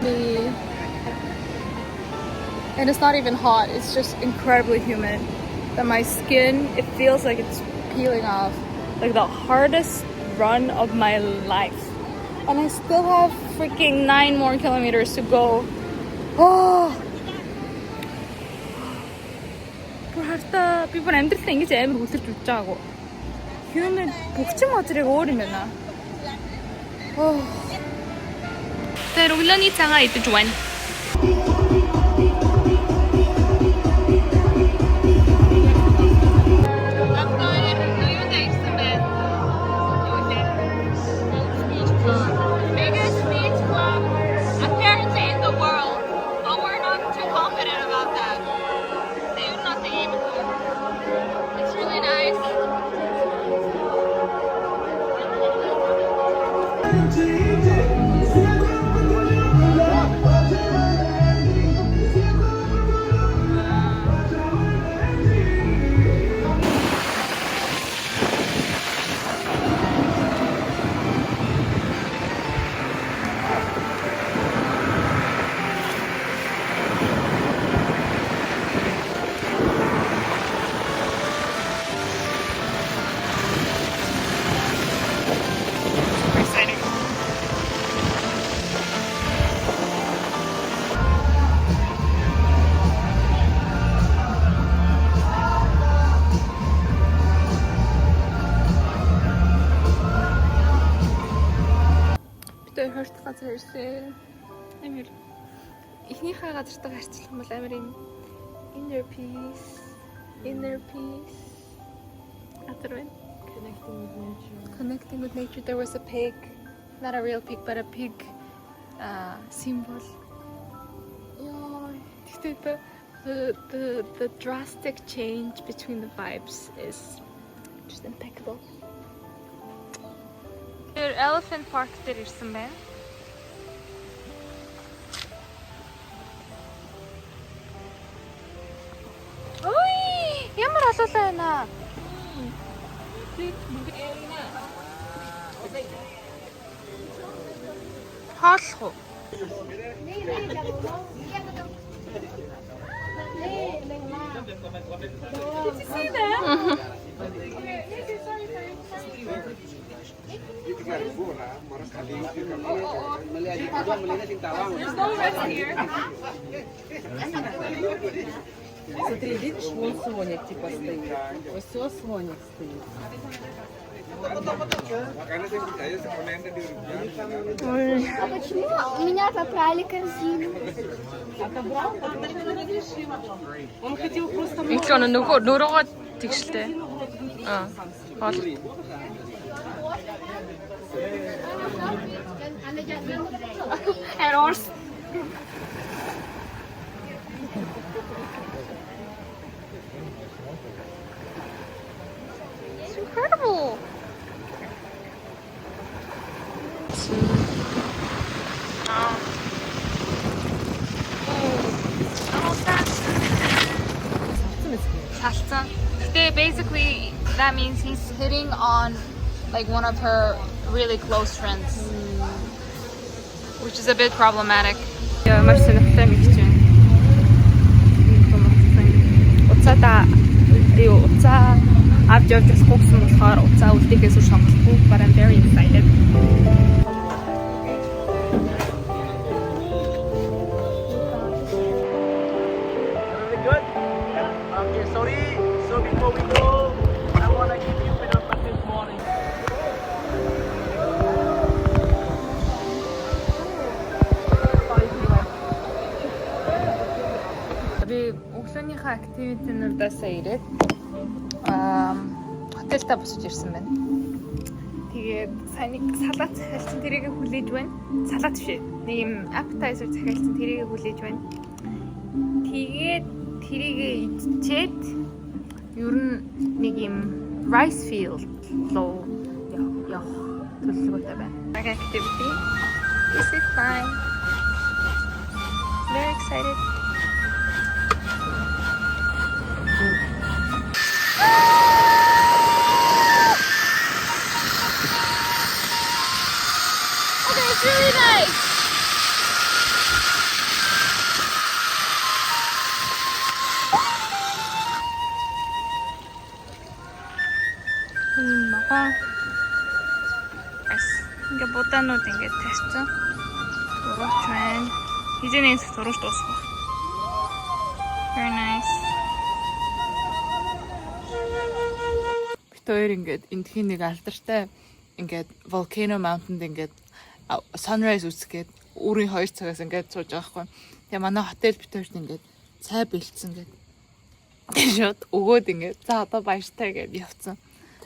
sunny. And it's not even hot, it's just incredibly humid. That my skin, it feels like it's peeling off. Like the hardest run of my life. And I still have freaking 9 more kilometers to go. Oh! Би бүр амьдралдаа ингэж амар үлэрч үзэж байгаагүй. Humid бүгчин модрыг өөр юм байна. Тэр өглөөний цагаа идэж байна. Хөрт газар ирсэн. Амар ихнийхээ газартаа харьцуулах юм бол амар inner peace. After connecting with nature. There was a pig, not a real pig, but a pig symbol. The drastic change between the vibes is just impeccable. Elephant Park дээр ирсэн байна. Ой, ямар олоолаа байна. Хаалх уу? Did you see that? There's no rest here. Смотри, видишь, вон слоник типа стоит. Вот все слоник стоит. А почему у меня отобрали корзину? Отобрал? Он хотел просто... Их он нөрөөгөө тэгшэлтэй. Хоол. Errors. It's incredible. Salsa. Basically, that means he's hitting on like one of her really close friends, which is a bit problematic. Yeah, маш сонирхолтой юм гэж байна. Уцаадаа уцаа авч явж болохгүй гэсэн болохоор уцаа үлдээхээс үл шонгохгүй, but I'm very excited. Good? Okay, sorry. So before we go, I want to give you a bit of a good morning. Би өглөөнийхөө активитинуудаас ирээд хотелдээ босож ирсэн байна. Тэгээд сайн нэг салат захиалсан тэрийг хүлээж байна. Салат биш ээ. Нэг юм appetizer захиалсан тэрийг хүлээж байна. Тэгээд тэрийг идчихэд ер нь нэг юм rice field руу явах төлөвлөгөөтэй байна. Activity. Is it fine? Very excited. Okay, it's really nice. ийм байгаа. Бас ингээ будаанууд ингээ тавьсан. Зурагч байна. Хизэнээс зурж дуусгах. Very nice. Битээр ингээд эндхийн нэг алдартай ингээд Volcano Mountain-д ингээд sunrise үзгээд өөрийн 2 цагаас ингээд сууж байгаа хгүй. Тэгээ манай хотел битээрт ингээд цай бэлдсэн гэдэг. Шот өгөөд ингээд за одоо баяртай гэж явцсан.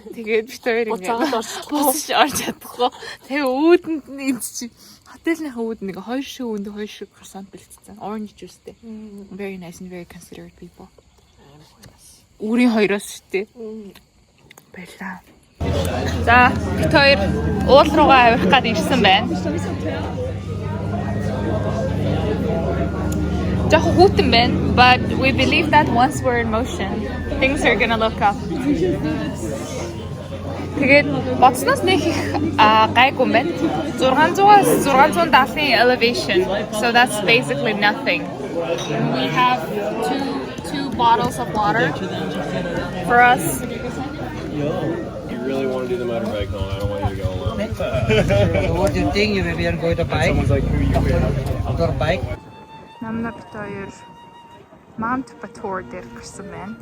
Тэгээд битээр ингээд босч орж чадахгүй. Тэгээ өөдөнд нь энд чи хотелийнхаа өөдөнд нэг 2 шиг өндө 2 шиг croissant бэлдсэн. Orange juiceтэй. Very nice and very considerate people. Өөрийн 2-оос штэ. Баярлаа. За битээр уул руугаа авирах гээд ирсэн байна. Жохо хүүтэн байна, but we believe that once we're in motion, things are gonna look up. Тэгээд бодсноос нэг их гайгүй байна. 600-аас 670 elevation. So that's basically nothing. We have two bottles of water for us. You really want to do the motorbike home? I don't want you to go alone. What do you think? You maybe are going to bike? Someone's like, who are you with? Outdoor bike? Намна битээр Mount Batur дээр гэрсэн байна.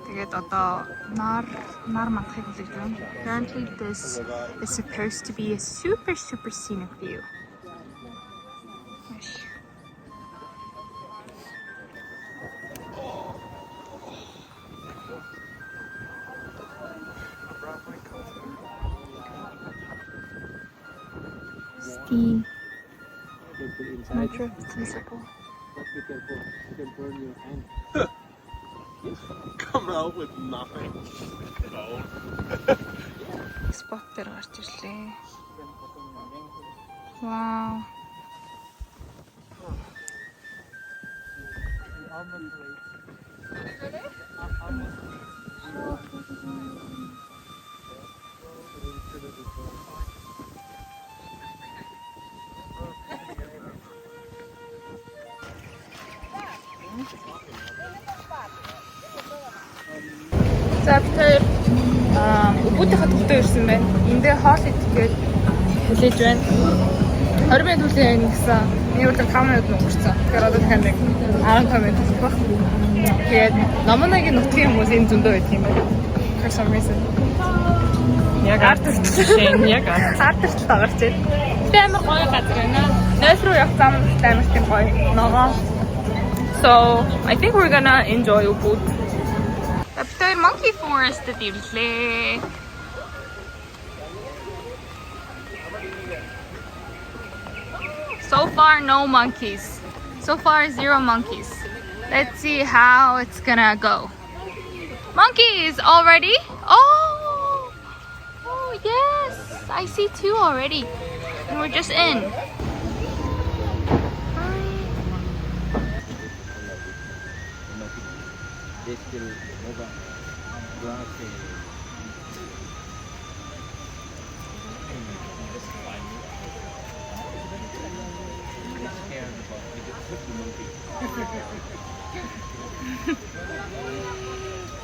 Тэгээд одоо нар мандахыг хүлээж байна. Apparently this is supposed to be a super scenic view. Steam. Not sure if it's visible. Come out with nothing. Spot дээр гарч ирлээ. Wow. За битээр өвгүүдийнхээ төвдөө ирсэн байна. Эндээ хоол идэхэд хэлээж байна. 20 минут үлээ гэсэн. Миний урд 5 минут өнгөрцөн. Тэгэхээр одоо дахиад нэг 15 минут болох. Тэгээд номоногийн нутгийн хүмүүс энэ зөндөө байдаг юм байна. For some reason. Яг арт тагарч байна. Амар гоё газар байна. Нойс руу явсан амар тийм гоё ногоо. So I think we're gonna enjoy Ubud. After monkey forest diрлээ. So far no monkeys. So far 0 monkeys. Let's see how it's gonna go. Monkeys already? Oh! Oh yes! I see 2 already. And we're just in.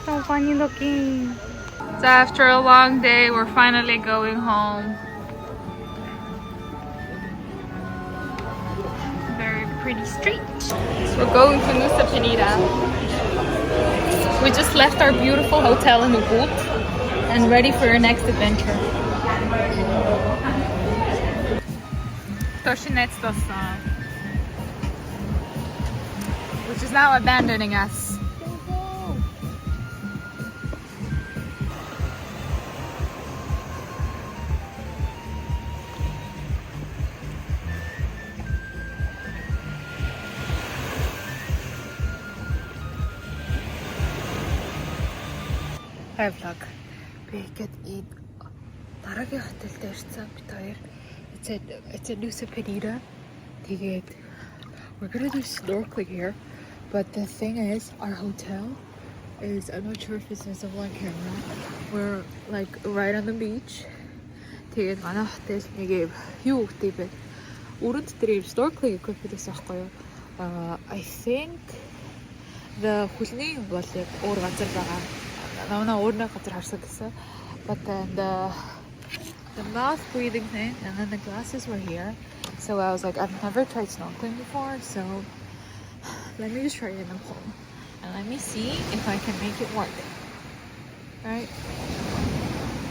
So funny looking. So after a long day, we're finally going home. Very pretty street. So we're going to Nusa Penida. We just left our beautiful hotel in Ubud and ready for our next adventure. Toshinetsu-san, which is now abandoning us. Hi vlog. Бигээд ийм дараагийн хотелд ирсэн бид хоёр. It's a Nusa Penida. Тэгээд we're gonna do snorkeling here. But the thing is, our hotel is, I'm not sure if it's visible on camera. We're like right on the beach. Тэгээд манай хотел нэг юу гэдэг бэ? Өрөнд дээр snorkeling equipment гэсэн аахгүй юу? I think the хөлний бол яг өөр газар байгаа. 나오나 오르나 газ을 harсан. But then the mouth breathing thing and then the glasses were here. So I was like, I've never tried snorkeling before, so let me just try it in home. And let me see if I can make it work. Right?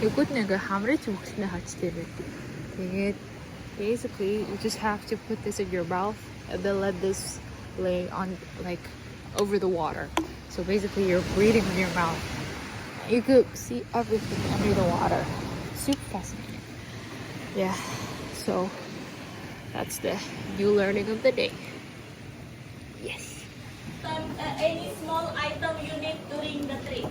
이것 нэг хамрыг зүгтнэ хачтай байдаг. Тэгээд basically you just have to put this in your mouth and then let this lay on like over the water. So basically you're breathing with your mouth. You could see everything under the water. Super fascinating. Yeah. So that's the new learning of the day. Yes. Any small item you need during the trip.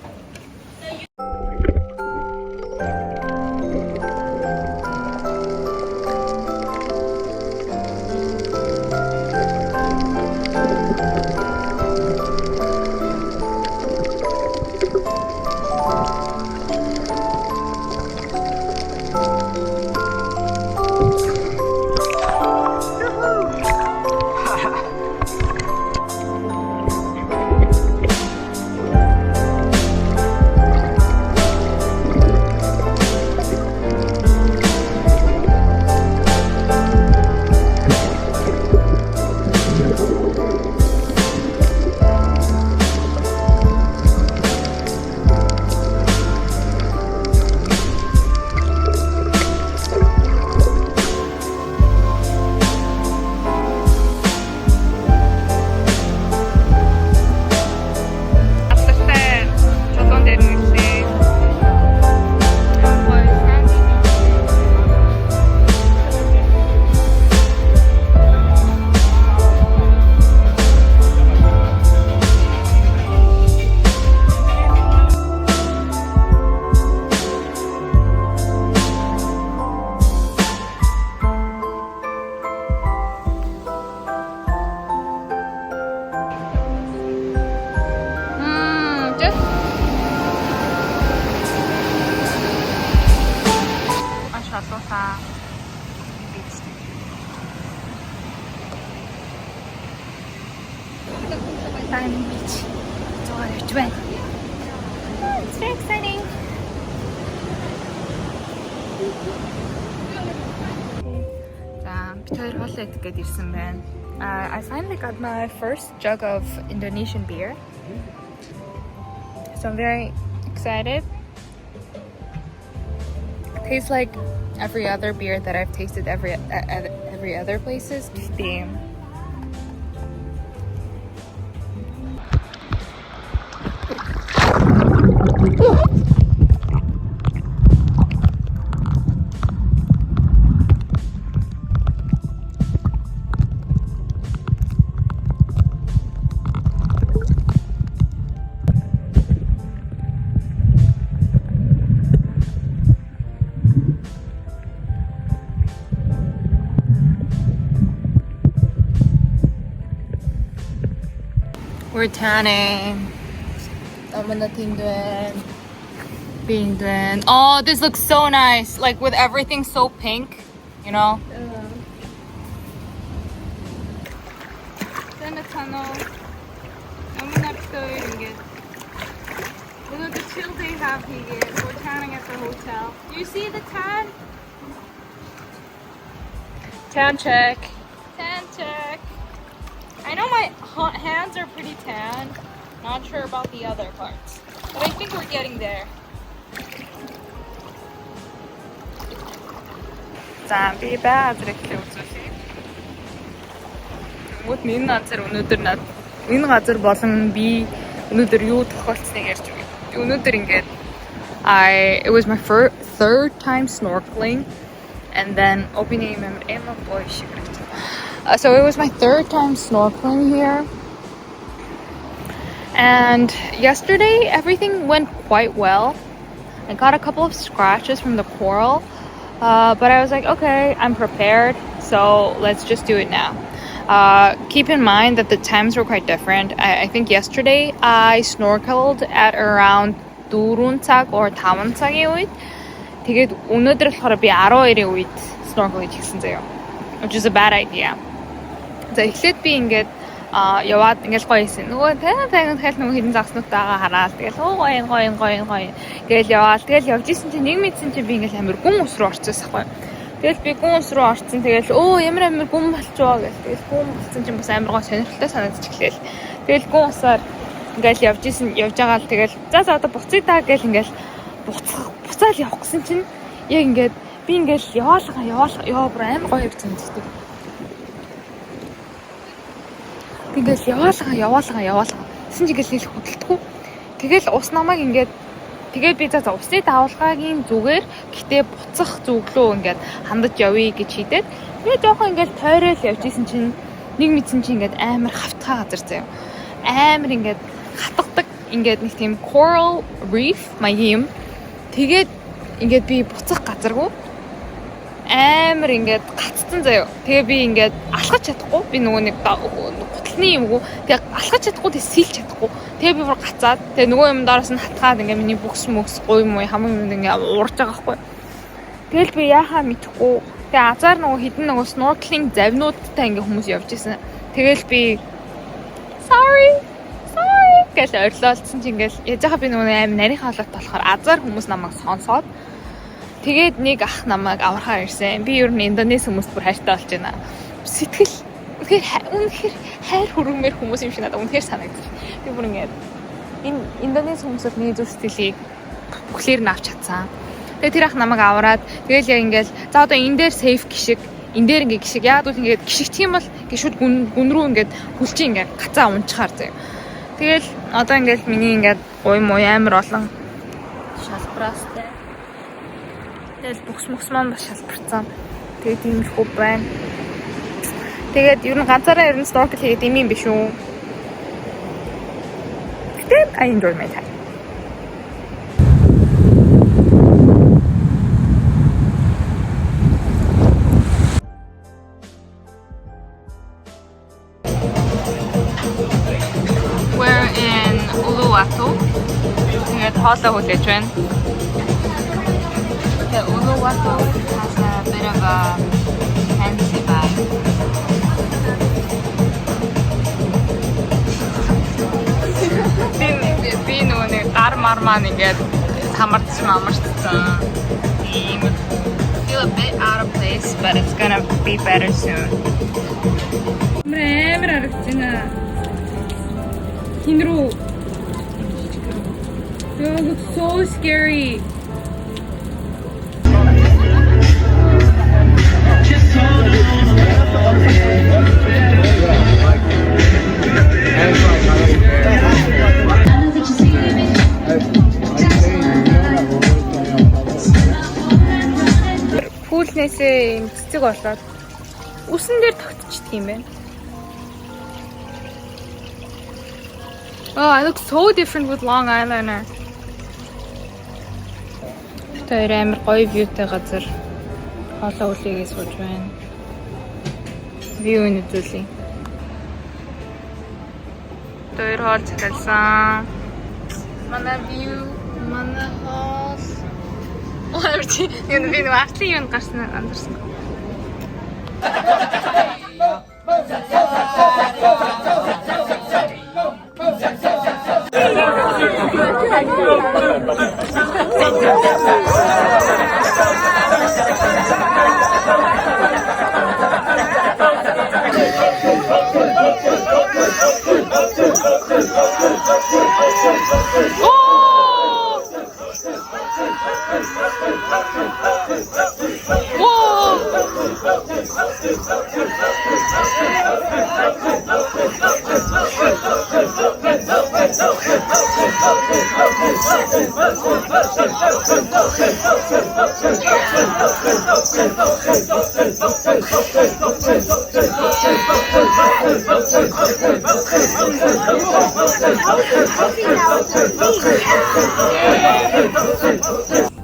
Diamond Beach. It's very exciting. За, бид хоёр хоолоо идэх гээд ирсэн байна. I finally got my first jug of Indonesian beer. So I'm very excited. It tastes like every other beer that I've tasted every other places. Damn. We're tanning. Being done. Oh, this looks so nice. Like with everything so pink, you know? Then the tunnel. Look at the chill they have here. We're tanning at the hotel. You see the tan? Tan check. Tan check. I know my hands are pretty tan. Not sure about the other parts. But I think we're getting there. За би байгаа зэрэглээ үзүүлье. Тэгмүүд энэ газар өнөөдөр энэ газар болон би өнөөдөр юу тохиолдсныг ярьж өгье. Өнөөдөр ингээд it was my third time snorkeling and then opening so it was my third time snorkeling here. And yesterday everything went quite well. I got a couple of scratches from the coral. But I was like, okay, I'm prepared, so let's just do it now. Keep in mind that the times were quite different. I think yesterday I snorkeled at around 4цаг or 5цаг의 үед. Тэгээд өнөөдөр болохоор би 12-ийн үед snorkel хийчихсэн заяа. Which is a bad idea. За эхлээд би ингээд яваад ингээл гоё хийсэн. Нөгөө тайган дахиад нөгөө хідэн загснуудтайгаа хараад тэгэл гоё. Тэгэл яваад тэгэл явж исэн чинь нэг мэдсэн чинь би ингээл амир гүн ус руу орчихсон байхгүй. Тэгэл би гүн ус руу орсон. Тэгэл ямар амир гүн болчихоо гэл. Тэгэл гүн болсон чинь бас амир гоо сонирхолтой санагдчихлээ. Тэгэл гүн усаар ингээл явж байгаа л тэгэл за одоо буцъя даа гэл ингээл буцаал явах гэсэн чинь яг ингээд би ингээл яваа бүр амар гоё явцсан гэдэг. Би ингээл яваалгаа. Тэсэн чи ингээл хэлэх хөдөлтгөө. Тэгэл ус намайг ингээд тэгээд би за усны давалгаагийн зүгээр гэтээ буцах зүглөө ингээд хандаж явъя гэж хийдээд тэгээд жоохон ингээд тойрол явж исэн чинь нэг мэдсэн чинь ингээд амар хавтгай газар заяа. Амар ингээд хатгадаг ингээд нэг тийм coral reef маяг юм. Тэгээд ингээд би буцах газаргүй амар ингээд гаццсан заяа. Тэгээ би ингээд алхаж чадахгүй. Би нөгөө нэг гутлын юмгүй. Тэгээ алхаж чадахгүй, тэгээ сэлж чадахгүй. Тэгээ би бүр гацаад. Тэгээ нөгөө юм доороос нь хатгаад ингээд миний бүкс гуй муу хамгийн юм ингээд уурж байгаа байхгүй. Тэгэл би яахаа мэдэхгүй. Тэгээ азар нөгөө хідэн нөгөө snorkeling завнуудтай ингээд хүмүүс явж исэн. Тэгэл би sorry гэж ойрлолцсон чинь ингээд яж байгаа би нөгөө аим нарийнхаа болоод болохоор азар хүмүүс намайг сонсоод тэгээд нэг ах намайг аврахаар ирсэн. Би ер нь Индонез хүмүүст бүр хайртай болж байна. Сэтгэл үнэхээр хайр хүргэмээр хүмүүс юм шиг надад үнэхээр санагдчих. Би бүр ингээд энэ Индонез хүмүүсд миний зүрх сэтгэлийг бүхлээр нь авч чадсан. Тэгээд тэр ах намайг аваад тэгэл яг ингээд за одоо энэ дээр сейф гişиг энэ дээр ингээд гişиг яад бол ингээд гişигдэх юм бол ингээд шууд гүн рүү ингээд хүлчээ ингээд гацаа унчаар заяа. Тэгэл одоо ингээд миний ингээд гой муу амар олон шалбараастай. Тэгэл бүкс маань бас шалбарцсан. Тэгээд иймэрхүү байна. Тэгээд ер нь ганцаараа ер нь snorkel хийгээд юм биш үү? Гэтэ I enjoy my time. We're in Uluwatu. Тэгээд хоолой хүлээж байна. The Uluwatu has a bit of a fancy vibe. Би нөгөө гар мармаа ингээд хамарцсан. Feel a bit out of place, but it's gonna be better soon. Мрэмэр аргачна. Хинрүү. It looks so scary. Пүүлнээсээ юм цэцэг болоод үсэн дээр тогтчихдаг юм байна. Oh, I look so different with long eyeliner. Тэр амар гоё viewтэй газар хоолой үлээгээ сууж байна. View-ийг үзүүлье. Тэр хоол цахилсан. Манай view, манай хоол. Ой, би нэг артлын юм гарсан андарсан.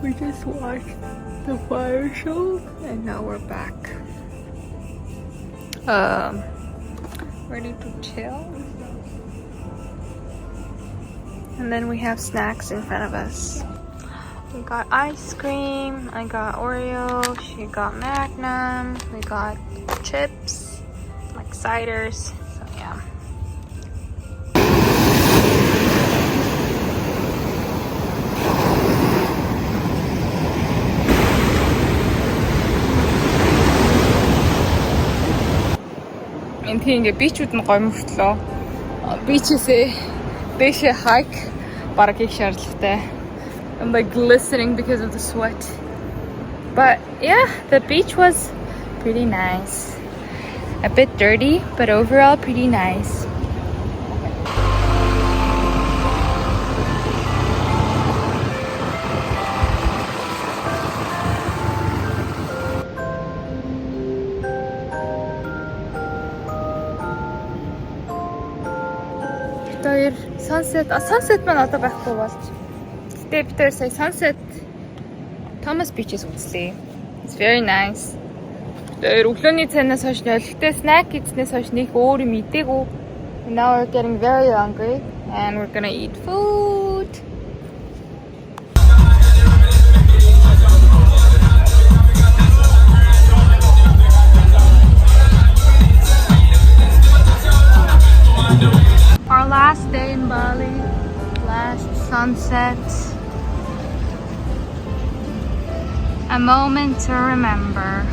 We just watched the fire show and now we're back. Ready to chill. And then we have snacks in front of us. We got ice cream, I got Oreo, she got Magnum, we got chips, like ciders, so yeah. Тийм ингээ бичүүд нь гоё мөртлөө. Бичээсээ дэшээ hike бараг их шаардлагатай. I'm like glistening because of the sweat. But yeah, the beach was pretty nice. A bit dirty, but overall pretty nice. Sunset маань одоо байхгүй болж. Гэтэ бид хоёр сая Sunset Thomas Beach-с үзлээ. It's very nice. Тэр өглөөний цайнаас хойш нөлттэй snack идснээс хойш нэг өөр юм идээгүй. Now we're getting very hungry and we're gonna eat food. Our last day in Bali, last sunset, a moment to remember.